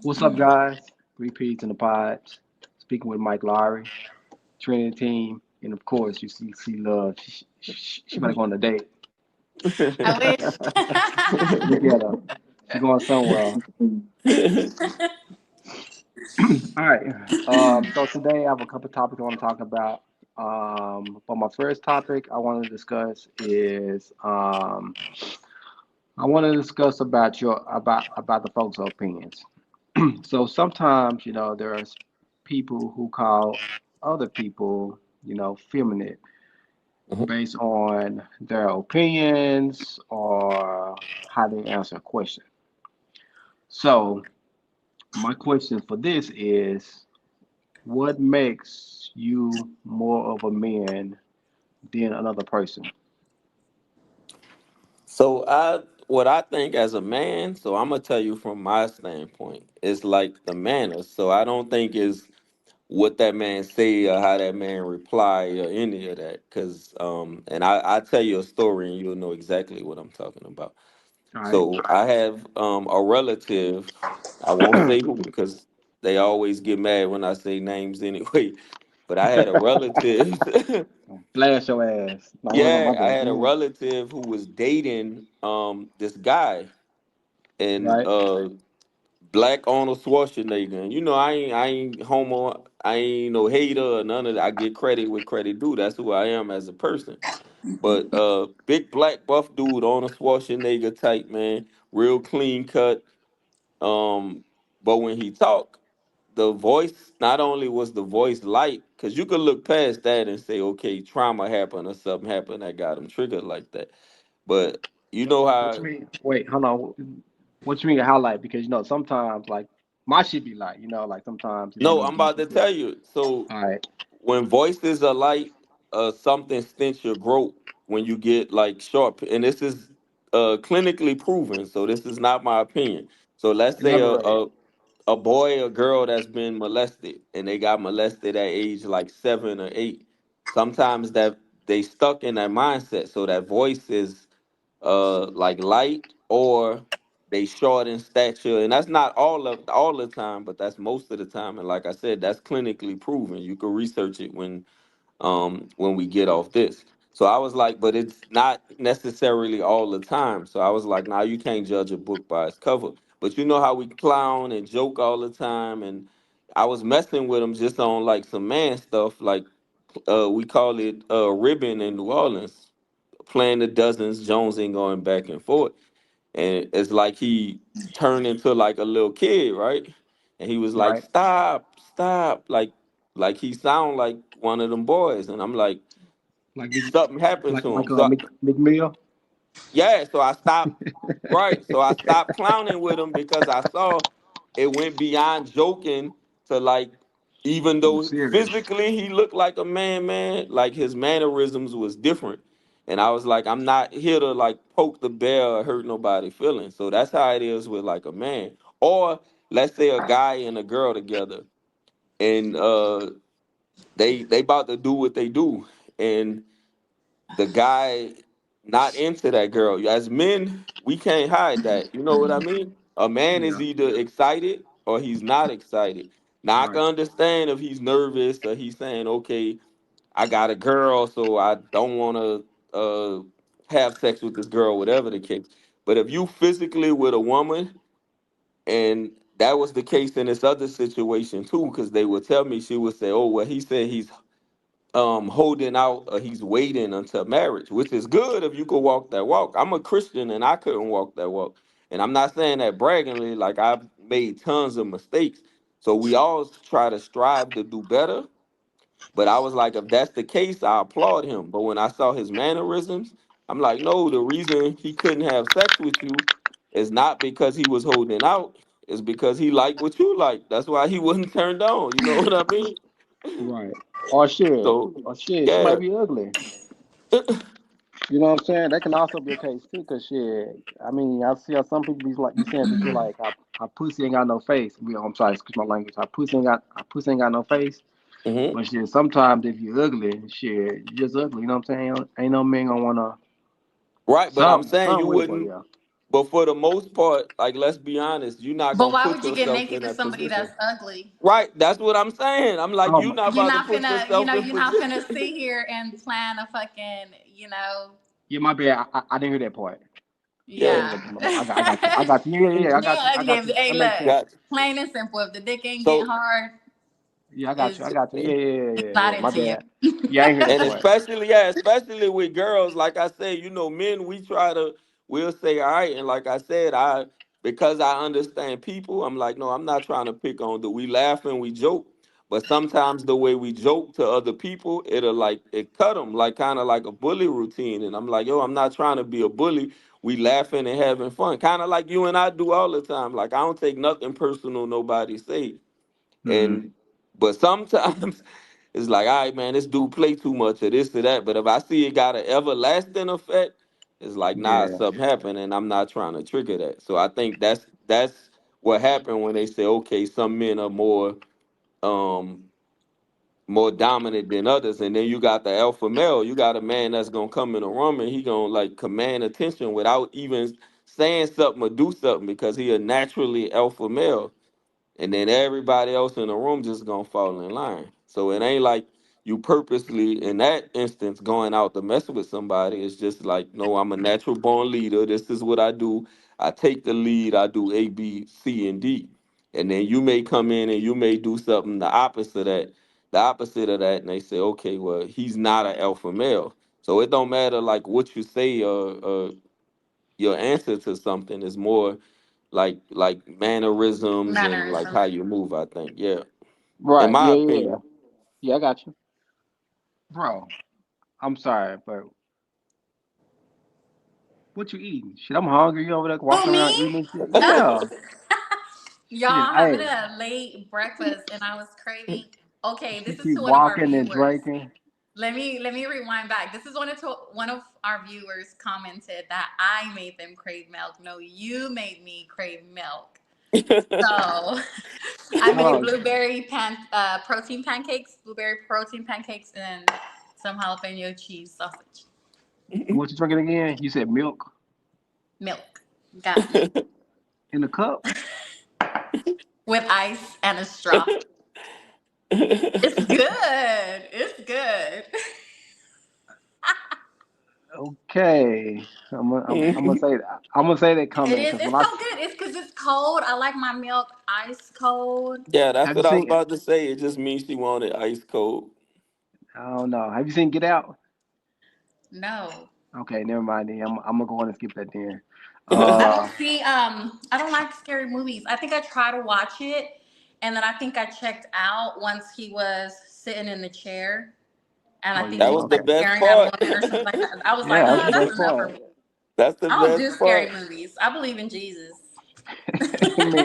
What's up, guys? Repeats in the pods. Speaking with Mike Lowry, Trinity team, and of course, you see Love. She might go on a date. I wish. Look at her. She going somewhere. All right. So today I have a couple topics I want to talk about. But my first topic I want to discuss is I want to discuss about about the folks' opinions. So sometimes, there's people who call other people, feminine based on their opinions or how they answer a question. So my question for this is, what makes you more of a man than another person? So what I think as a man, so I'm gonna tell you from my standpoint, it's like the manners. So I don't think is what that man say or how that man reply or any of that. Cause and I tell you a story and you'll know exactly what I'm talking about. All right. So I have a relative, I won't say who because they always get mad when I say names anyway. But I had a relative. Blast your ass. No, hold on, my Yeah, I bad. had Go a ahead. relative who was dating this guy and Right. black Arnold Schwarzenegger. And I ain't homo, I ain't no hater or none of that. I get credit where credit due. That's who I am as a person. But big black buff dude, Arnold Schwarzenegger type man, real clean cut. Um, but when he talked, the voice not only was the voice light, because you could look past that and say, okay, trauma happened or something happened that got him triggered like that. But you know What you how mean? Wait, hold on. What you mean highlight? Because sometimes like my shit be like, like sometimes it no, be I'm about deep to as hell. tell you. So All right. when voices are light, something stints your growth when you get like sharp, and this is clinically proven. So this is not my opinion. So let's say Elaborate. a boy or girl that's been molested and they got molested at age like 7 or 8. Sometimes that they stuck in that mindset. So that voice is like light or they short in stature, and that's not all the time, but that's most of the time. And like I said, that's clinically proven. You can research it when we get off this. So I was like, but it's not necessarily all the time. So I was like, now you can't judge a book by its cover. But you know how we clown and joke all the time, and I was messing with him just on like some man stuff, like we call it ribbon in New Orleans, playing the dozens, jonesing, going back and forth, and it's like he turned into like a little kid, right? And he was like, Right. "Stop, stop!" Like he sound like one of them boys, and I'm like, Like Big, something happened to him. So McMill. yeah, so I stopped. Right, so I stopped clowning with him because I saw it went beyond joking to like, even It was though serious. physically he looked like a man, like his mannerisms was different. And I was like, I'm not here to like poke the bear or hurt nobody feelings. So that's how it is with like a man. Or let's say a guy and a girl together and they about to do what they do. And the guy not into that girl. As men, we can't hide that. You know what I mean? A man is Yeah. either excited or he's not excited. Now I can Right. understand if he's nervous or he's saying, "Okay, I got a girl, so I don't want to have sex with this girl," whatever the case. But if you physically with a woman, and that was the case in this other situation too, because they would tell me, she would say, "Oh, well, he said he's holding out, he's waiting until marriage," which is good if you could walk that walk. I'm a Christian and I couldn't walk that walk. And I'm not saying that braggingly, like I've made tons of mistakes. So we all try to strive to do better. But I was like, if that's the case, I applaud him. But when I saw his mannerisms, I'm like, no, the reason he couldn't have sex with you is not because he was holding out, it's because he liked what you like. That's why he wasn't turned on. You know what I mean? Right. Or shit. So Or shit. She might yeah. be ugly. You know what I'm saying? That can also be a case too, cause shit. I mean, I see how some people be saying some shit like, "Our pussy ain't got no face." I'm sorry, excuse my language. Our pussy ain't got no face." hmm But shit, sometimes if you ugly, shit, you just ugly. You know what I'm saying? Ain't no man gonna wanna Right, but I'm saying something you with it. But wouldn't yeah, But for the most part, like let's be honest, you're not But gonna why put would you get yourself in naked to that somebody that's position. ugly? Right, that's what I'm saying. I'm like, Oh you're my, not You're about to not put finna, yourself in you're not finna position. sit here and plan a fucking, yeah, my bad. I didn't hear that part. Yeah, Yeah, yeah. I got you. I got you. Yeah, yeah, yeah. I Nigga got you. I ugly. got you. Hey, That makes look, sense. got you. plain and simple. If the dick ain't getting So hard, Yeah, I got you. I it's got you. Yeah, yeah, yeah, it's yeah, not yeah. My into you. bad. Yeah, I ain't hear that and part. especially, yeah, especially with girls, like I said, men, we'll say, all right, and like I said, because I understand people, I'm like, no, I'm not trying to pick on we laugh and we joke, but sometimes the way we joke to other people, it cut them, like kind of like a bully routine, and I'm like, yo, I'm not trying to be a bully. We laughing and having fun, kind of like you and I do all the time. Like I don't take nothing personal nobody say. Mm-hmm. And but sometimes it's like, all right, man, this dude play too much of this or that. But if I see it got an everlasting effect, it's like, nah, Yeah. something happened, and I'm not trying to trigger that. So I think that's what happened when they say, okay, some men are um more dominant than others, and then you got the alpha male. You got a man that's gonna come in a room and he gonna like command attention without even saying something or do something because he a naturally alpha male, and then everybody else in the room just gonna fall in line. So it ain't like you purposely in that instance going out to mess with somebody. It's just like, no, I'm a natural born leader. This is what I do. I take the lead. I do A, B, C, and D. And then you may come in and you may do something the opposite of that, and they say, okay, well, he's not an alpha male. So it don't matter like what you say or your answer to something is more like mannerisms and like Mannerisms. how you move, I think. Yeah. In Right. my Yeah, yeah, yeah. opinion. Yeah, I got you, bro. I'm sorry, but what you eating? Shit, I'm hungry. You over there Who, walking me? around eating and shit? Yeah. Shit, Y'all having hey, a late breakfast, and I was craving. Okay, she this is keep to one of our walking and viewers. drinking. Let me rewind back. This is one of our viewers commented that I made them crave milk. No, you made me crave milk. So I Hold made on. blueberry protein pancakes, and some jalapeno cheese sausage. What you drinking again? You said milk Milk. Got milk in the cup. with ice and a straw. It's good. It's good. Okay, I'm gonna say that. I'm gonna say that It comment is. because when It's so good. It's because it's cold. I like my milk ice cold. Yeah, that's have you what I was seen? about to say. It just means she wanted ice cold. I don't know. Have you seen Get Out? No. Okay, never mind. Then I'm gonna go on and skip that then. I Uh, don't see I don't like scary movies. I think I tried to watch it and then I think I checked out once he was sitting in the chair and I oh think That he yeah, was was the okay. like best scaring that part. woman or something like that. I was like, Yeah, that's the that's best enough for part. me. That's the I don't do best scary part. movies. I believe in Jesus. Man,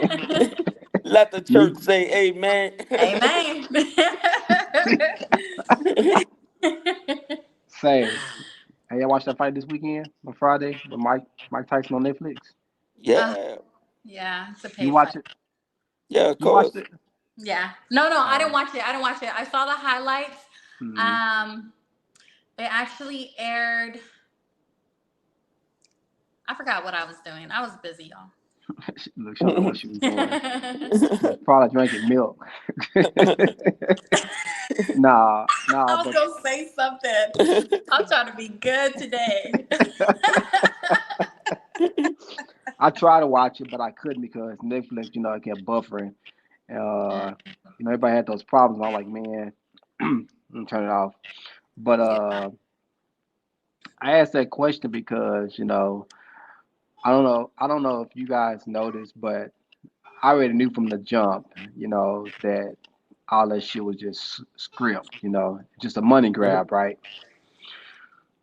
Let the me church say amen. Amen. same. Hey, y'all watched that fight this weekend on Friday with Mike Tyson on Netflix? uh, Yeah. yeah, it's a You paid watch fight. it? Yeah, of You watched course. it? Yeah. No, no, I didn't Oh, watch it. I didn't watch it. I saw the highlights. mm-hmm. Um, they actually aired. I forgot what I was doing. I was busy, y'all. Look, she don't know what she was doing. She was probably drinking milk. Nah, nah, I was but gonna say something. I'm trying to be good today. I tried to watch it, but I couldn't because Netflix, it kept buffering. Everybody had those problems. I'm like, man, I'm turn it off. But Yeah. I asked that question because I don't know if you guys noticed, but I already knew from the jump, that all that shit was just script, just a money grab, right?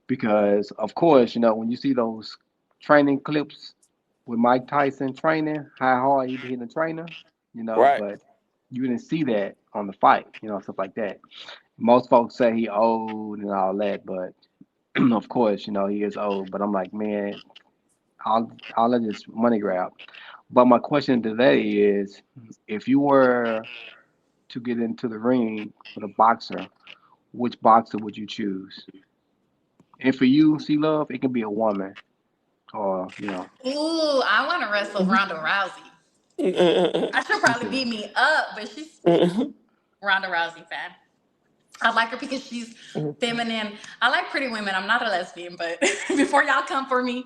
Because of course, when you see those training clips with Mike Tyson training, how hard he be hitting the trainer, Right. but you didn't see that on the fight, stuff like that. Most folks say he old and all that, but of course, he is old. But I'm like, man, all of this money grab. But my question today is, if you were to get into the ring with a boxer, which boxer would you choose? And for you, see love, it can be a woman. or you know, Ooh, I want to wrestle Ronda Rousey. I should me probably too. beat me up, but she's Ronda Rousey fan. I like her because she's feminine. I like pretty women. I'm not a lesbian, but before y'all come for me,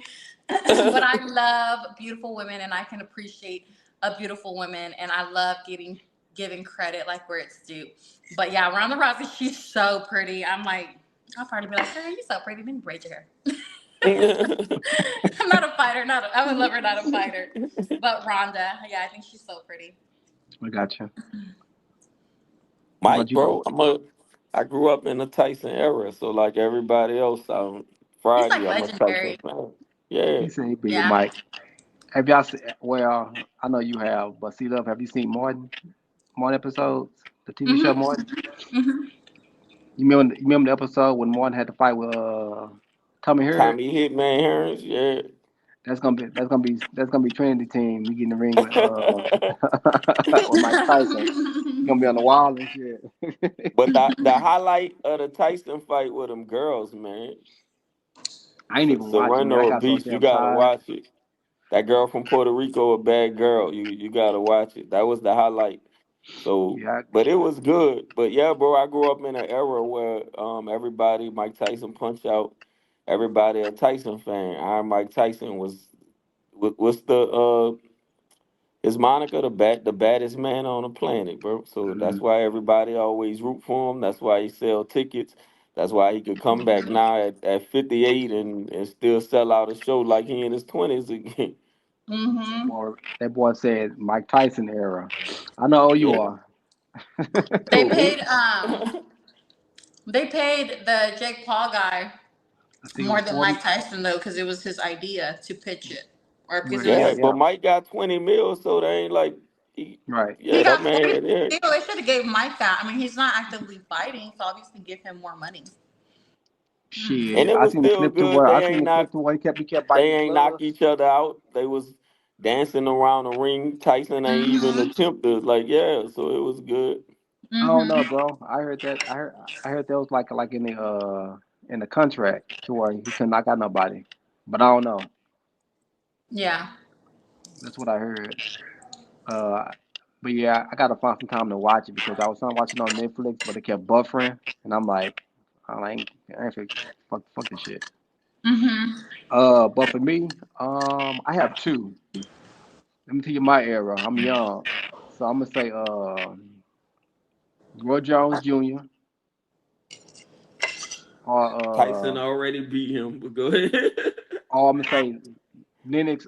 but I love beautiful women and I can appreciate a beautiful woman and I love getting giving credit like where it's due. But yeah, Ronda Rousey, she's so pretty. I'm like, I'll probably be like, girl, you're so pretty. Let me braid your hair. I'm not a fighter. Not a, I'm a lover, not a fighter. But Rhonda, yeah, I think she's so pretty. I got you. What Mike, about you, bro? bro, I grew up in the Tyson era, so like everybody else, He's Friday like I'm a Tyson legendary. fan. Yeah. He said he big Yeah. Mike. Have y'all seen? Well, I know you have, but see, love. Have you seen Martin episodes? The TV show Mhm. Martin. Mhm. You remember the episode when Martin had to fight with Tommy Herd? Tommy Hitman Harris, yeah. That's gonna be Trinity team. We get in the ring with with Mike Tyson. He's gonna be on the wall and shit. But the highlight of the Tyson fight with them girls, man. I ain't even watch it, man. I Serrano a got so beast. You damn gotta tired. watch it. That girl from Puerto Rico, a bad girl. You gotta watch it. That was the highlight. So, Yeah, but it was good. But yeah, bro, I grew up in an era where everybody Mike Tyson punch out. Everybody a Tyson fan. Iron Mike Tyson what's the is Monica the baddest man on the planet, bro. So that's mm, why everybody always root for him. That's why he sell tickets. That's why he could come back now at 58 and still sell out a show like he in his 20s again. Mhm. that boy said Mike Tyson era. I know who you Yeah. are. They Who paid me? they paid the Jake Paul guy I think it more was than 40. Mike Tyson though, because it was his idea to pitch it, or because Well, it was yeah, Yeah, his. but yeah, Mike got 20 mil, so they ain't like he, right. He yeah, that got 40 man, yeah. still. They should have gave Mike that. I mean, he's not actively fighting, so obviously give him more money. Hmm. And Shit, it was still good. I seen the clip to where he kept They biting his ain't knock gloves. each other out. They was dancing around the ring. Tyson ain't even Mhm. attempted. Like, yeah, so it was good. I don't know, Mhm. bro. I heard that was like in the contract to where he couldn't knock out nobody. But I don't know. Yeah. That's what I heard. Uh, but yeah, I gotta find some time to watch it because I was trying to watch it on Netflix, but it kept buffering, and I'm like, I ain't finna- fuck this shit. Mhm. But for me, I have two. Let me tell you my era. I'm young, so I'm gonna say Roy Jones Jr. Tyson or already beat him, but go ahead. I'm gonna say Lennox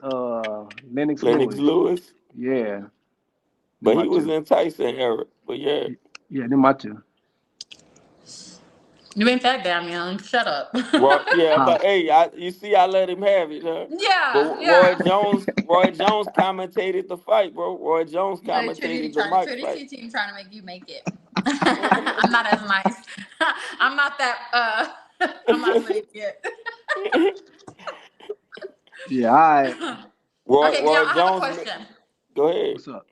Lennox Lewis. Lewis. Yeah, them But my he was two. in Tyson era. But yeah. Yeah, them my two. You ain't that damn young. Shut up. Yeah, Huh? but hey, you see, I let him have it, huh? But Yeah. Yeah. Roy Jones commentated the fight, bro. Roy Jones The Trinity commentated the Mike fight. Trinity team trying to make you make it. I'm not as nice. I'm not that. I'm not as nice yet. Yeah, I. Okay, now Roy I have a Jones, question. go ahead. What's up?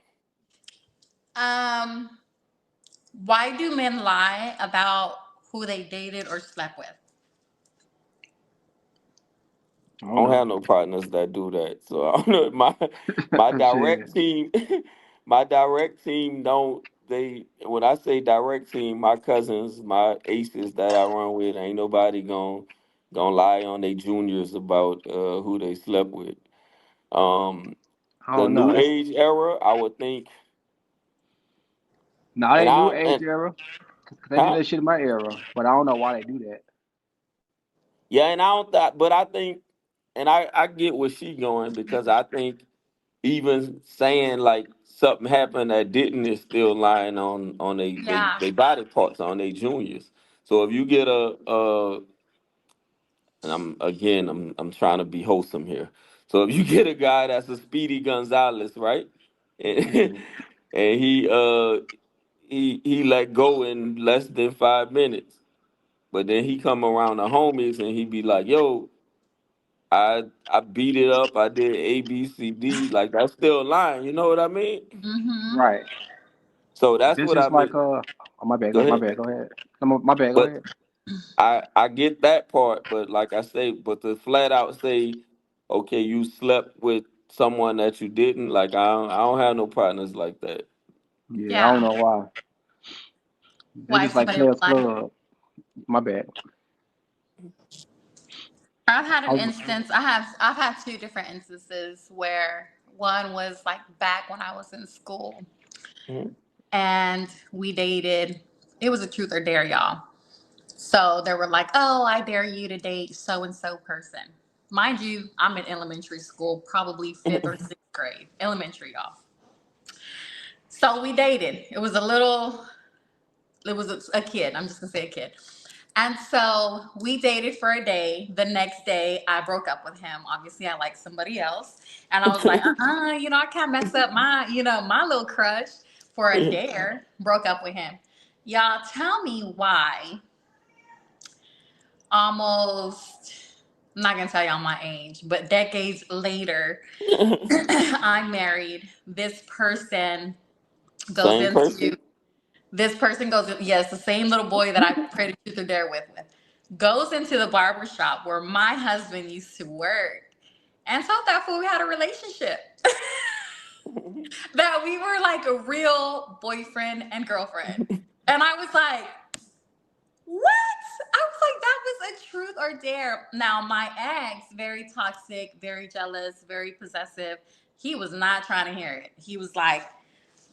Um, why do men lie about who they dated or slept with? I I don't don't know. have no partners that do that. So I don't know. My Shit. direct team, my direct team don't. They when I say direct team, my cousins, my aces that I run with, ain't nobody gonna lie on their juniors about who they slept with. Um, I the don't know. new That's age era, I would think, not and a new I age and era. 'Cause they did huh? that shit in my era, but I don't know why they do that. Yeah, and I don't. But I think, and I get where she going because I think even saying like something happened that didn't is still lying on Yeah. they body parts on their juniors. So if you get and I'm trying to be wholesome here. So if you get a guy that's a Speedy Gonzalez, right, and, Hmm. and he let go in less than 5 minutes, but then he come around the homies and he be like, yo. I beat it up. I did A B C D. Like that's still lying. You know what I mean? Mm-hmm. Right. So If that's it's what I just like mean. oh, my bad, Go my ahead. bad. Go ahead. No, my bad. Go But ahead. I get that part, but like I say, but to flat out say okay, you slept with someone that you didn't. Like I don't have no partners like that. Yeah, I don't Yeah. know why. They Why just like somebody would players lie. club. My bad. I've had I an was, instance. I've had two different instances where one was like back when I was in school Mhm. and we dated. It was a truth or dare, y'all. So they were like, "Oh, I dare you to date so and so person." Mind you, I'm in elementary school, probably fifth or sixth grade, elementary, y'all. So we dated. It was a kid. I'm just gonna say a kid. And so we dated for a day. The next day, I broke up with him. Obviously, I liked somebody else. And I was like, I can't mess up my little crush for a dare. Broke up with him. Y'all tell me why almost, I'm not going to tell y'all my age, but decades later, I married this person goes Same into person. This person goes, yes, the same little boy that I created Truth or Dare with, goes into the barber shop where my husband used to work and told that fool we had a relationship. That we were like a real boyfriend and girlfriend. And I was like, what? I was like, that was a truth or dare. Now, my ex, very toxic, very jealous, very possessive, he was not trying to hear it. He was like,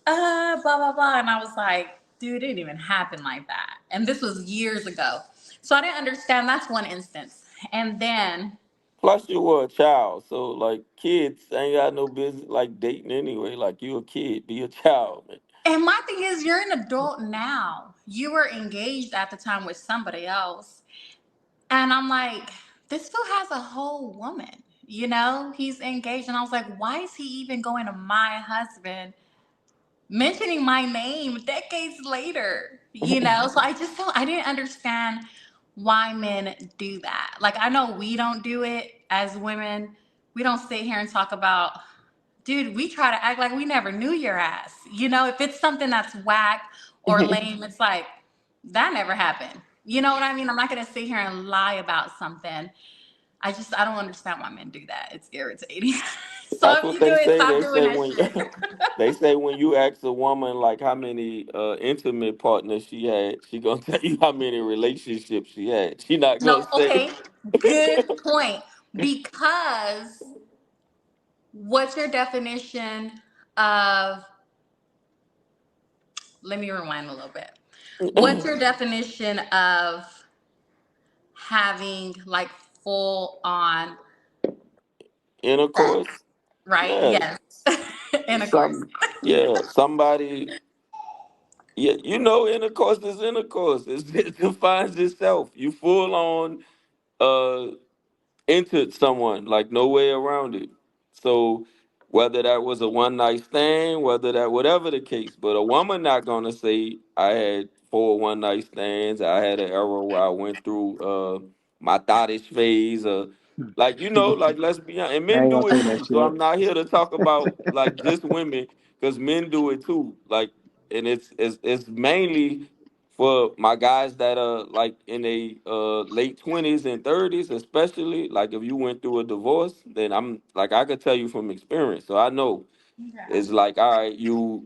blah blah blah, and I was like, dude, it didn't even happen like that. And this was years ago, so I didn't understand. That's one instance. And then, Plus, you were a child, so like kids ain't got no business like dating anyway. Like you a kid, be a child, man. and my thing is, you're an adult now. You were engaged at the time with somebody else, and I'm like, this fool has a whole woman. He's engaged, and I was like, why is he even going to my husband mentioning my name decades later, So I didn't understand why men do that. Like, I know we don't do it as women. We don't sit here and talk about, dude, we try to act like we never knew your ass. If it's something that's whack or lame, it's like, that never happened. You know what I mean? I'm not going to sit here and lie about something. I don't understand why men do that. It's irritating. So That's if what you do they it, say. stop They doing say that when shit. they say when you ask a woman like how many intimate partners she had, she gonna tell you how many relationships she had. She not gonna No, say. okay. Good point. Because what's your definition of, let me rewind a little bit. What's your definition of having like full on sex, Intercourse. right? Yes. Yes. Intercourse. Some yeah, somebody yeah, intercourse is intercourse. It defines itself. You full on uh entered someone, like no way around it. So whether that was a one night stand, whether that whatever the case, but a woman not gonna say I had 4 one night stands. I had an era where I went through my thottish phase, like like let's be honest, and I men ain't gonna do it say that too. So I'm shit. not here to talk about like just women, because men do it too. Like, and it's mainly for my guys that are like in a late 20s and 30s, especially like if you went through a divorce, then I'm like I could tell you from experience. So I know Yeah. it's like, all right, you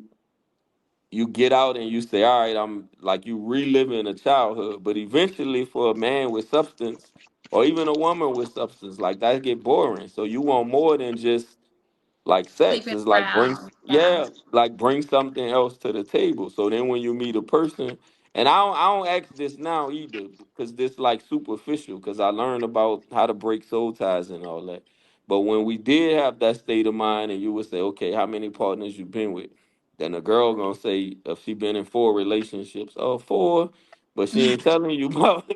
get out and you say, all right, I'm like you reliving a childhood. But eventually for a man with substance or even a woman with substance, like that get boring. So you want more than just like sex. Sleeping Is like around. Yeah. bring something else to the table. So then when you meet a person, and I don't ask this now either because this like superficial, because I learned about how to break soul ties and all that. But when we did have that state of mind and you would say, okay, how many partners you been with? Then the girl gonna say if she been in 4 relationships, oh, 4, but she ain't telling you about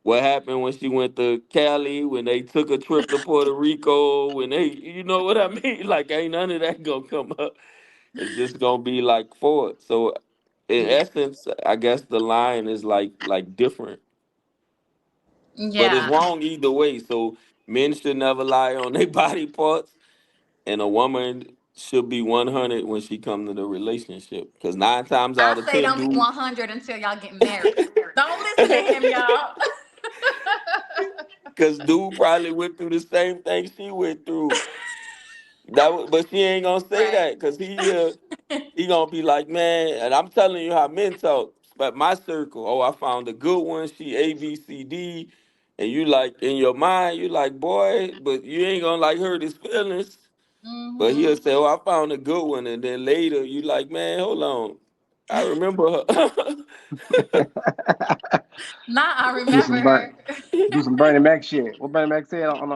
what happened when she went to Cali, when they took a trip to Puerto Rico, when they, you know what I mean? Like, ain't none of that gonna come up. It's just gonna be like Ford. So, in Yeah. essence, I guess the line is like different, but it's Yeah. wrong either way. So, men should never lie on their body parts, and a woman should be 100 when she come to the relationship. Because 9 times I out of say ten, don't be dudes. 100 until y'all get married. Don't listen to him, y'all. Cause dude probably went through the same thing she went through. But she ain't gonna say Right. that, cause he gonna be like, man, and I'm telling you how men talk. But my circle, oh, I found a good one. She A B C D, and you like in your mind, you like, boy, but you ain't gonna like hurt his feelings. But he'll Mm-hmm. say, oh, I found a good one, and then later you like, man, hold on, I remember her. Not I do remember some her. burn, do some Bernie Mac shit. What Bernie Mac said on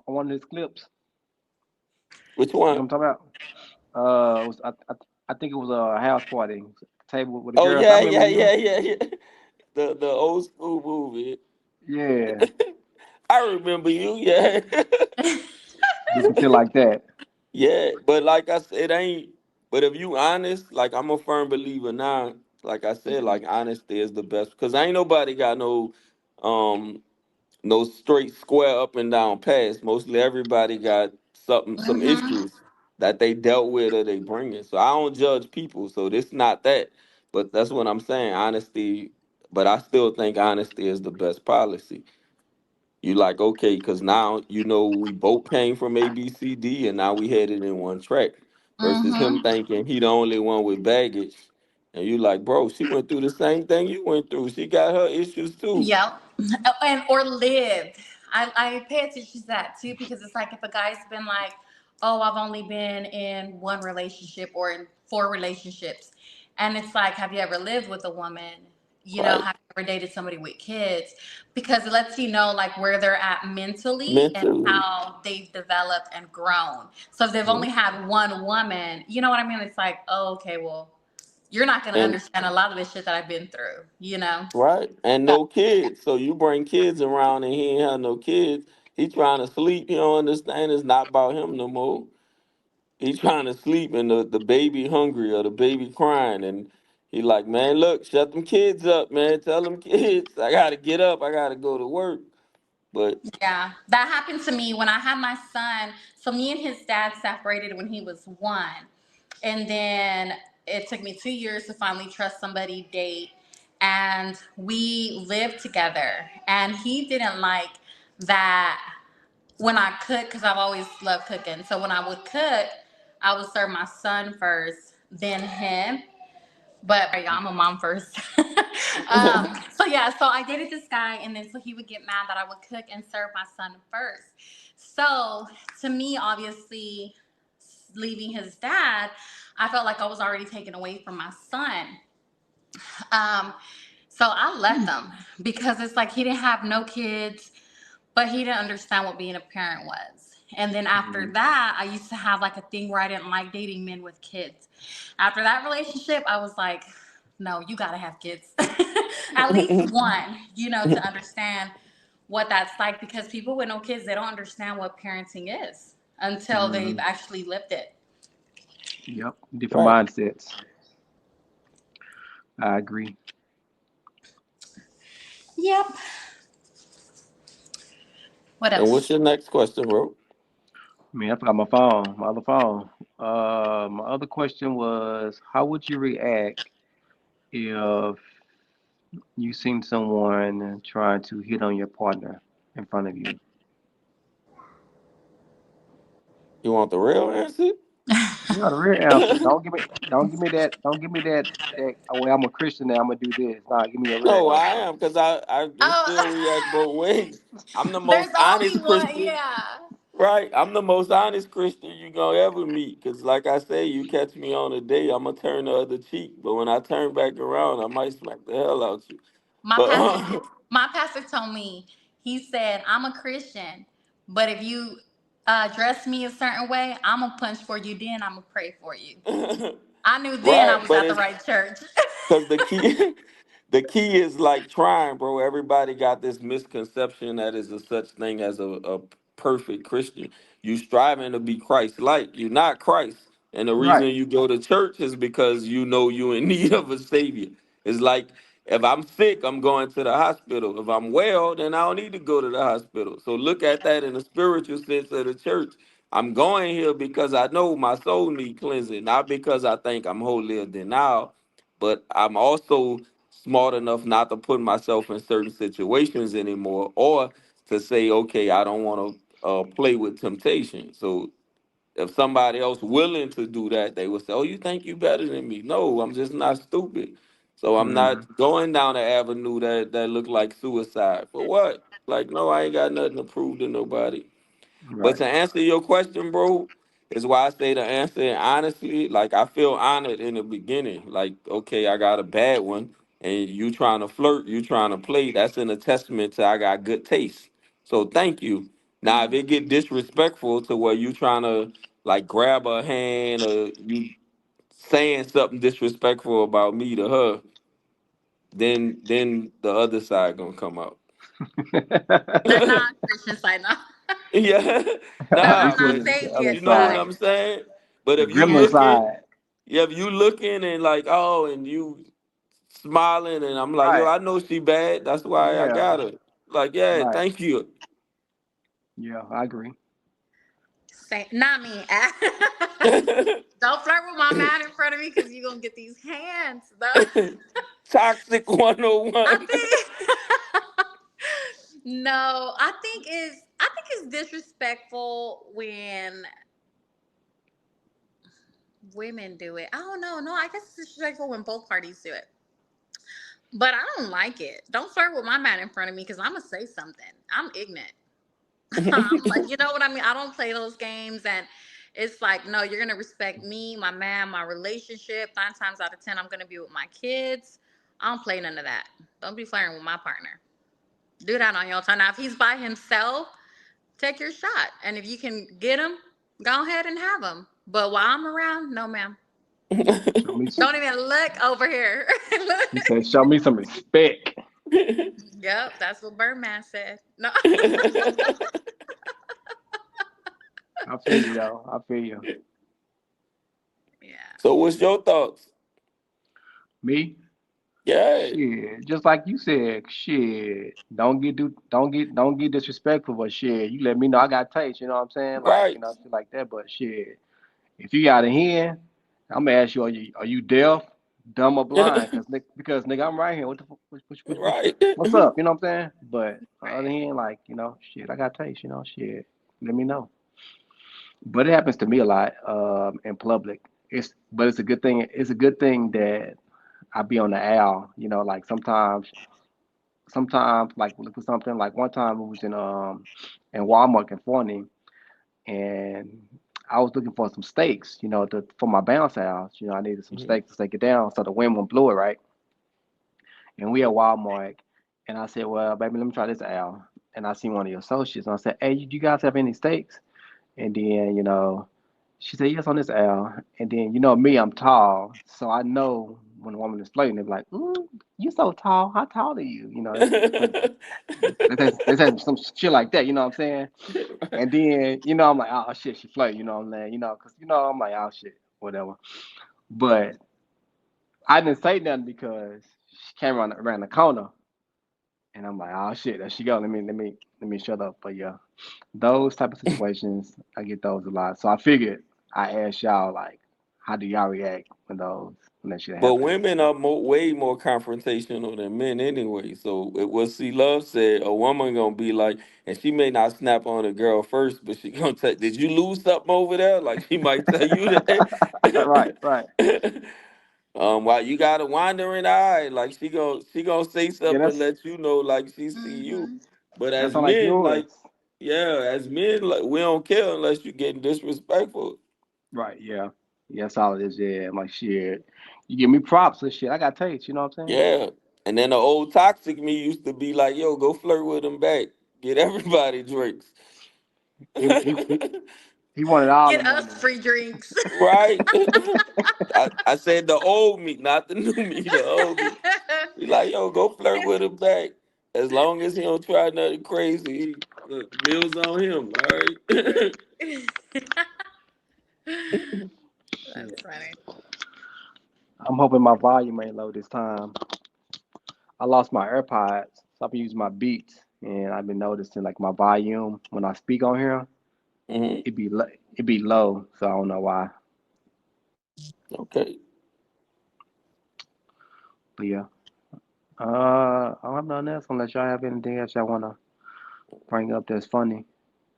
one of his clips. Which You know one? what I'm talking about? It was, I think it was a house party table with the Oh girls. I yeah, remember yeah, you. yeah, yeah, yeah. The old school movie. Yeah, I remember you, yeah. do some shit like that. Yeah, but like I said, it ain't. But if you honest, like I'm a firm believer now. Like I said, like honesty is the best because ain't nobody got um, no straight square up and down pass. Mostly everybody got some Mm-hmm. issues that they dealt with or they bring it. So I don't judge people. So this not that, but that's what I'm saying. Honesty, but I still think honesty is the best policy. You like, okay, because now you know we both came from A, B, C, D, and now we headed in one track. Versus him Mm-hmm. thinking he the only one with baggage. And you like, bro, she went through the same thing you went through. She got her issues too. Yep. And or lived. I pay attention to that too because it's like if a guy's been like, oh, I've only been in one relationship or in four relationships. And it's like, have you ever lived with a woman? You know, Right. have you ever dated somebody with kids? Because it lets you know like where they're at mentally and Mentally. how they've developed and grown. So if they've Mhm. only had one woman, you know what I mean? It's like, oh, okay, well, you're not going to And understand a lot of this shit that I've been through, you know? right. And no kids. So you bring kids around and he ain't have no kids. He trying to sleep. He don't understand it's not about him no more. He trying to sleep and the baby hungry or the baby crying and he like, man, look, shut them kids up, man. Tell them kids I gotta get up. I gotta go to work. But Yeah, that happened to me when I had my son. So me and his dad separated when he was one, and then it took me 2 years to finally trust somebody, date, and we lived together. And he didn't like that when I cook because I've always loved cooking. So when I would cook, I would serve my son first, then him. But yeah, I'm a mom first. So yeah, so I dated this guy, and then so he would get mad that I would cook and serve my son first. So to me, obviously, leaving his dad, I felt like I was already taken away from my son. Um, so I left him because it's like he didn't have no kids, but he didn't understand what being a parent was. And then after Mhm. that, I used to have like a thing where I didn't like dating men with kids. After that relationship, I was like, no, you gotta have kids. At least one, you know, to understand what that's like because people with no kids, they don't understand what parenting is until they've Mhm. actually lived it. Yep. Different right. mindsets. I agree. Yep. What And what's else? your next question, bro? Man, I forgot my phone, my other phone. My other question was, how would you react if you seen someone trying to hit on your partner in front of you? You want the real answer? Yeah, the real answer. Don't give me that. Oh, well, I'm a Christian now. I'm gonna do this. Nah, give me a No, real I answer. am, because I still Oh, react both ways. I'm the there's most only honest one. Christian. Yeah. Right. I'm the most honest Christian you gonna ever meet. Cause like I say, you catch me on a day, I'm gonna turn the other cheek. But when I turn back around, I might smack the hell out you. My But pastor, my pastor told me, he said, I'm a Christian, but if you dress me a certain way, I'm gonna punch for you. Then I'm gonna pray for you. I knew then I right, was but at the it's right church. because the key the key is like trying, bro. Everybody got this misconception that is a such thing as a perfect Christian. You striving to be Christ like. You're not Christ. And the Right. reason you go to church is because you know you in need of a savior. It's like if I'm sick, I'm going to the hospital. If I'm well, then I don't need to go to the hospital. So look at that in the spiritual sense of the church. I'm going here because I know my soul need cleansing, not because I think I'm holier than now, but I'm also smart enough not to put myself in certain situations anymore or to say, okay, I don't want to play with temptation. So if somebody else willing to do that, they would say, "Oh, you think you better than me?" No, I'm just not stupid. So I'm Hmm. not going down the avenue that look like suicide. For what? Like, no, I ain't got nothing to prove to nobody. But Right. to answer your question, bro, is why I say the answer. And honestly, like I feel honored in the beginning. Like, okay, I got a bad one, and you trying to flirt, you trying to play. That's an testament to I got good taste. So thank you. Now, if it get disrespectful to where you trying to like grab a hand or you saying something disrespectful about me to her, then the other side gonna come out. The non-Christian side, no, Yeah, the nah, This is but the non-Sabian other you know what side. side, I'm saying. But the if you gremlin looking, side. yeah, if you looking and like, oh, and you smiling, and I'm like, yo, Right. I know she bad. That's why I Yeah. got her. Like, yeah, Right. thank you. Yeah, I agree. Say, not me. Don't flirt with my man in front of me because you're gonna get these hands. Though Toxic I 101. think no, I think it's disrespectful when women do it. I don't know. No, I guess it's disrespectful when both parties do it. But I don't like it. Don't flirt with my man in front of me because I'm gonna say something. I'm ignorant. I'm like, you know what I mean? I don't play those games, and it's like, no, you're gonna respect me, my man, my relationship. 9 times out of 10, I'm gonna be with my kids. I don't play none of that. Don't be flirting with my partner. Do that on your time. Now, if he's by himself, take your shot, and if you can get him, go ahead and have him. But while I'm around, no, ma'am. Show me. Don't even look over here. He said, "Show me some respect." Yep, that's what Birdman said. No. I feel you though. I feel you. Yeah. So, what's your thoughts? Me, Yeah, shit. Just like you said, shit. Don't get disrespectful, but shit. You let me know I got taste. You know what I'm saying? Like right. shit like that. But shit, if you got a hand, I'm gonna ask you, are you deaf, dumb, or blind? Because nigga, I'm right here. What the Right. what's up? You know what I'm saying? But on the other Right. hand, like shit, I got taste. Shit. Let me know. But it happens to me a lot in public. It's a good thing. It's a good thing that I be on the aisle. Like sometimes like look for something. Like one time it was in Walmart in Forney, and I was looking for some steaks. For my bounce house. I needed some Mhm. steaks to take it down, so the wind won't blow it right. And we at Walmart, and I said, "Well, baby, let me try this aisle." And I seen one of your associates, and I said, "Hey, you guys have any steaks?" And then, she said, "Yes, on this aisle." And then, me, I'm tall. So I know when a woman is flirting, they're like, "Ooh, you so tall. How tall are you?" They say some shit like that, you know what I'm saying? And then, I'm like, "Oh, shit, she flirting," you know what I'm saying? Because, I'm like, "Oh, shit, whatever." But I didn't say nothing because she came around the corner. And I'm like, "Oh, shit, there she go. Let me shut up." But yeah. Those type of situations, I get those a lot. So I figured I ask y'all like, how do y'all react when that shit But happen? women are way more confrontational than men anyway. So what C Love said, a woman gonna be like, and she may not snap on a girl first, but she gonna tell, did you lose something over there? Like she might tell you Right, that. right. While you got a wandering eye, like she gonna say Yeah, something, let you know, like she see you. Mm-hmm. But that as sound like men, yours. like yeah, as men, like we don't care unless you getting disrespectful. Right, yeah. Yeah, that's all it is. Yeah, I'm like, shit. You give me props and shit. I got taste, you know what I'm saying? Yeah. And then the old toxic me used to be like, yo, go flirt with him back. Get everybody drinks. He wanted all the Get us money. free drinks. Right? I said the old me, not the new me, the old me. Be like, yo, go flirt with him back. As long as he don't try nothing crazy, look, meals on him, all right? That's Shit. funny. I'm hoping my volume ain't low this time. I lost my AirPods, so I've been using my Beats, and I've been noticing like my volume when I speak on here, Hmm. it be low, so I don't know why. Okay. But yeah, I don't have nothing else unless y'all have anything else y'all wanna bring up that's funny.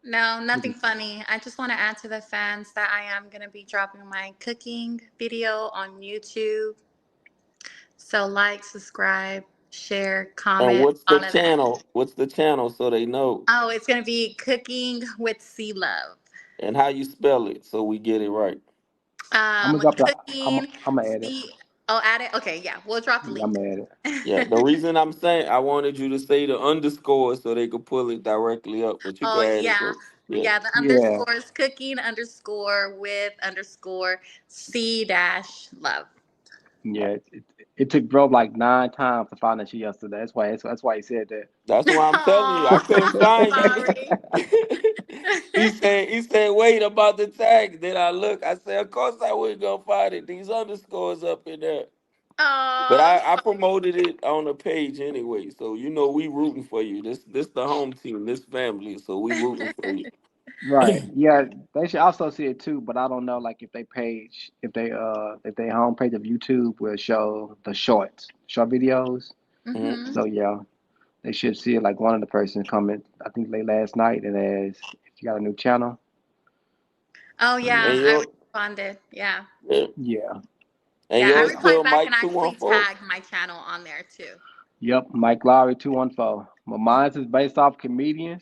No, nothing funny. I just want to add to the fans that I am going to be dropping my cooking video on YouTube. So like, subscribe, share, And comment, what's the all of that. channel? What's the channel so they know? Oh, it's going to be Cooking with Sea Love. And how you spell it so we get it right. I'm gonna drop the. Cooking, I'm gonna add it. sea. Oh, add it. Okay, yeah, we'll drop the Yeah, I'm link. gonna add it. Yeah, the reason I'm saying I wanted you to say the underscore so they could pull it directly up, but you can Oh add it yeah, first. Yeah. yeah. The Yeah, underscores cooking underscore with underscore C dash love. yeah. It took bro like 9 times to find that shit yesterday. That's why he said that. That's why I'm telling you. I Oh, couldn't I'm find you. sorry. He said, wait about the tag. Then I look, I said, of course I wasn't gonna find it. These underscores up in there. But Oh, I'm I sorry. promoted it on the page anyway. So you know we rooting for you. This the home team, this family. So we rooting for you. Right. Yeah, they should also see it too, but I don't know like if they page if they homepage of YouTube will show the short videos. Mhm. Mm-hmm. So yeah, they should see it like one of the persons comment I think late last night and as if you got a new channel. Oh So yeah. yeah, And I yours, responded. Yeah, Yeah. and yeah. I yours replied still back and Mike two one actually four. tagged my channel on there too. Yep, Mike Lowry 214. But mine is based off comedian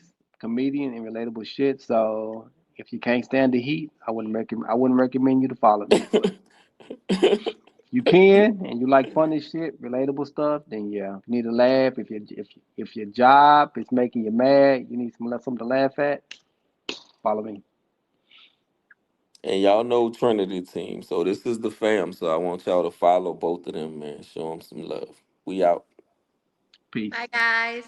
and relatable shit. So if you can't stand the heat, I wouldn't recommend you to follow me. But you can and you like funny shit, relatable stuff, then yeah. If you need to laugh, if your job is making you mad, you need something to laugh at, follow me. And y'all know Trinity team. So this is the fam. So I want y'all to follow both of them, man. Show them some love. We out. Peace. Bye guys.